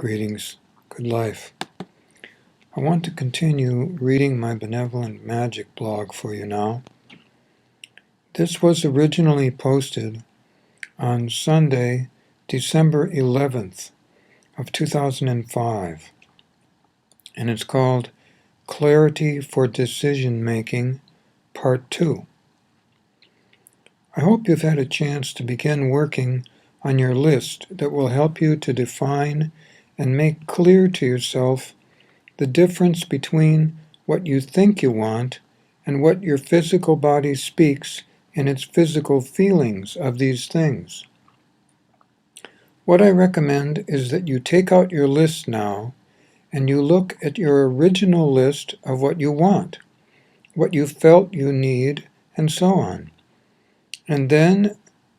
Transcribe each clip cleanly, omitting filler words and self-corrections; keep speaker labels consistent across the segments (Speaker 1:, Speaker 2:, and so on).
Speaker 1: Greetings, good life. I want to continue reading my Benevolent Magic blog for you now. This was originally posted on Sunday, December 11th of 2005, and it's called Clarity for Decision Making, Part 2. I hope you've had a chance to begin working on your list that will help you to define and make clear to yourself the difference between what you think you want and what your physical body speaks in its physical feelings of these things. What I recommend is that you take out your list now and you look at your original list of what you want, what you felt you need, and so on. And then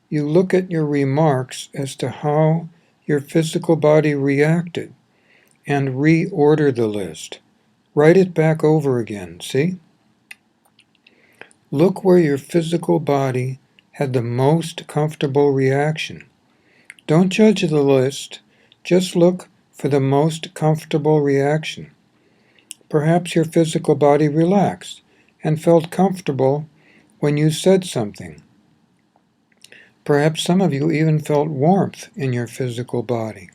Speaker 1: you look at your remarks as to how your physical body reacted and reorder the list. Write it back over again, see? Look where your physical body had the most comfortable reaction. Don't judge the list, just look for the most comfortable reaction. Perhaps your physical body relaxed and felt comfortable when you said something. Perhaps some of you even felt warmth in your physical body.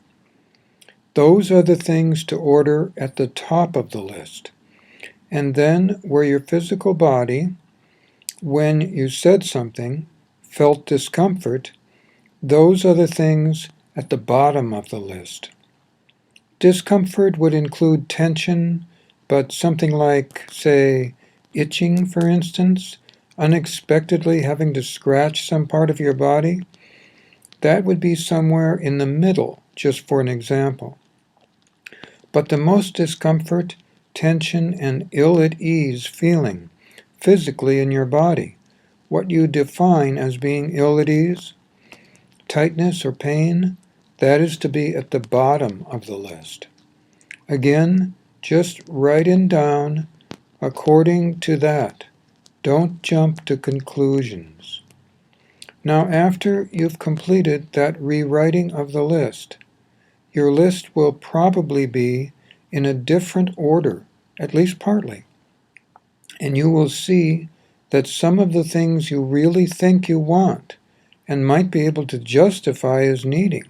Speaker 1: Those are the things to order at the top of the list. And then where your physical body, when you said something, felt discomfort, those are the things at the bottom of the list. Discomfort would include tension, but something like, say, itching, for instance, unexpectedly having to scratch some part of your body, that would be somewhere in the middle, just for an example. But the most discomfort, tension, and ill-at-ease feeling physically in your body, what you define as being ill at ease, tightness or pain, that is to be at the bottom of the list. Again, just write it down according to that. Don't jump to conclusions. Now, after you've completed that rewriting of the list, your list will probably be in a different order, at least partly. And you will see that some of the things you really think you want and might be able to justify as needing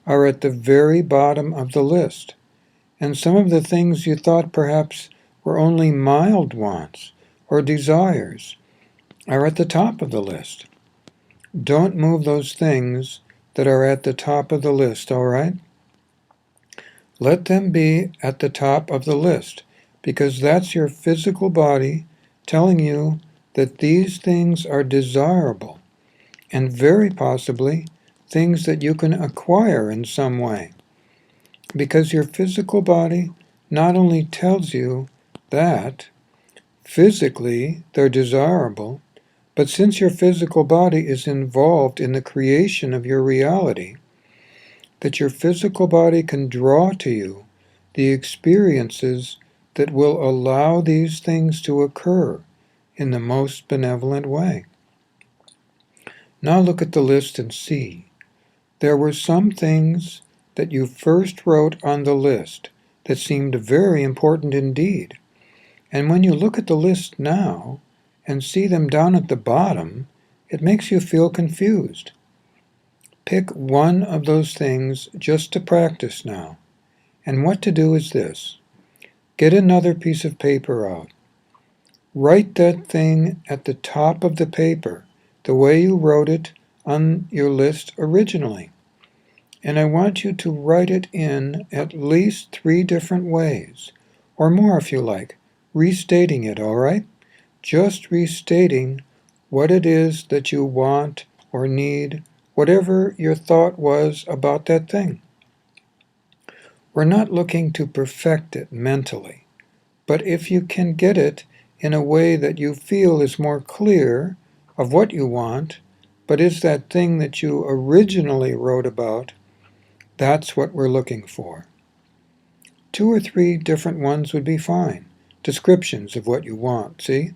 Speaker 1: are at the very bottom of the list. And some of the things you thought perhaps were only mild wants or desires are at the top of the list. Don't move those things that are at the top of the list, all right? Let them be at the top of the list, because that's your physical body telling you that these things are desirable, and very possibly things that you can acquire in some way. Because your physical body not only tells you that physically they're desirable, but since your physical body is involved in the creation of your reality, that your physical body can draw to you the experiences that will allow these things to occur in the most benevolent way. Now look at the list and see. There were some things that you first wrote on the list that seemed very important indeed. And when you look at the list now and see them down at the bottom, it makes you feel confused. Pick one of those things just to practice now. And what to do is this. Get another piece of paper out. Write that thing at the top of the paper, the way you wrote it on your list originally. And I want you to write it in at least 3 different ways, or more if you like, restating it, all right? Just restating what it is that you want or need, whatever your thought was about that thing. We're not looking to perfect it mentally, but if you can get it in a way that you feel is more clear of what you want, but is that thing that you originally wrote about, that's what we're looking for. 2 or 3 different ones would be fine, descriptions of what you want, see?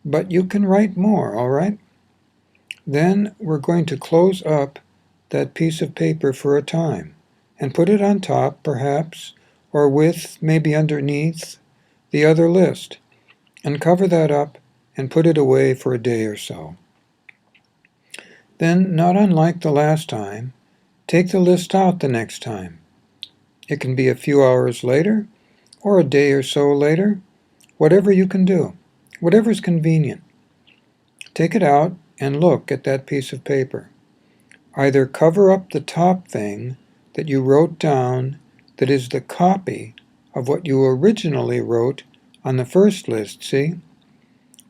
Speaker 1: But you can write more, all right? Then we're going to close up that piece of paper for a time, and put it on top, perhaps, or with, maybe underneath, the other list, and cover that up and put it away for a day or so. Then, not unlike the last time, take the list out the next time. It can be a few hours later, or a day or so later, whatever you can do, whatever's convenient. Take it out and look at that piece of paper. Either cover up the top thing that you wrote down that is the copy of what you originally wrote on the first list, see?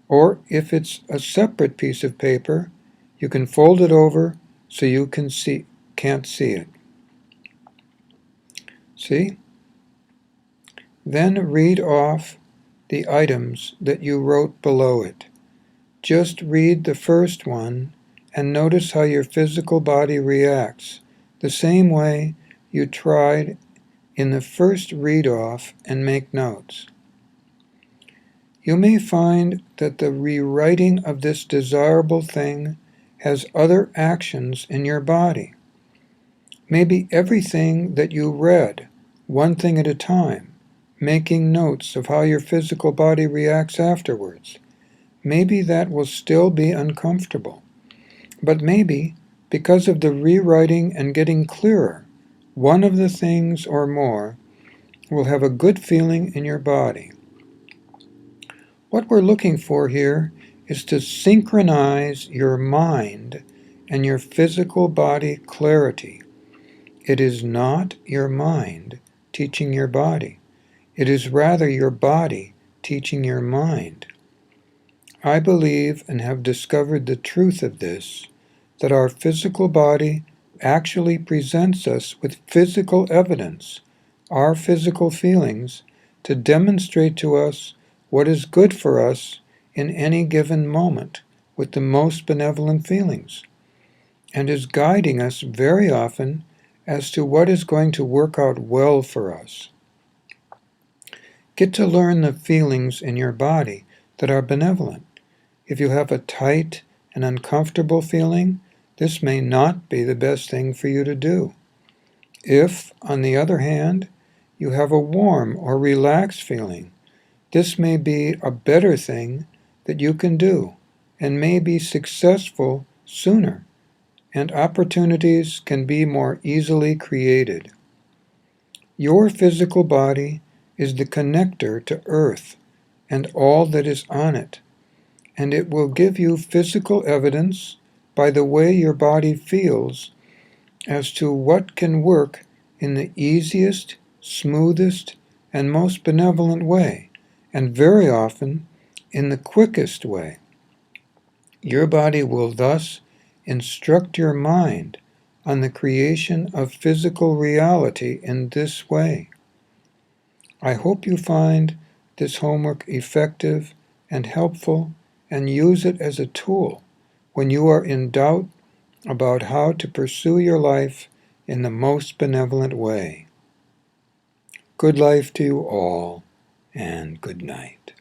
Speaker 1: Or if it's a separate piece of paper, you can fold it over so you can't see it. See? Then read off the items that you wrote below it. Just read the first one and notice how your physical body reacts, the same way you tried in the first read-off, and make notes. You may find that the rewriting of this desirable thing has other actions in your body. Maybe everything that you read, one thing at a time, making notes of how your physical body reacts afterwards. Maybe that will still be uncomfortable. But maybe, because of the rewriting and getting clearer, one of the things or more will have a good feeling in your body. What we're looking for here is to synchronize your mind and your physical body clarity. It is not your mind teaching your body. It is rather your body teaching your mind. I believe and have discovered the truth of this, that our physical body actually presents us with physical evidence, our physical feelings, to demonstrate to us what is good for us in any given moment with the most benevolent feelings, and is guiding us very often as to what is going to work out well for us. Get to learn the feelings in your body that are benevolent. If you have a tight and uncomfortable feeling, this may not be the best thing for you to do. If, on the other hand, you have a warm or relaxed feeling, this may be a better thing that you can do, and may be successful sooner, and opportunities can be more easily created. Your physical body is the connector to Earth and all that is on it, and it will give you physical evidence by the way your body feels as to what can work in the easiest, smoothest, and most benevolent way, and very often in the quickest way. Your body will thus instruct your mind on the creation of physical reality in this way. I hope you find this homework effective and helpful, and use it as a tool when you are in doubt about how to pursue your life in the most benevolent way. Good life to you all, and good night.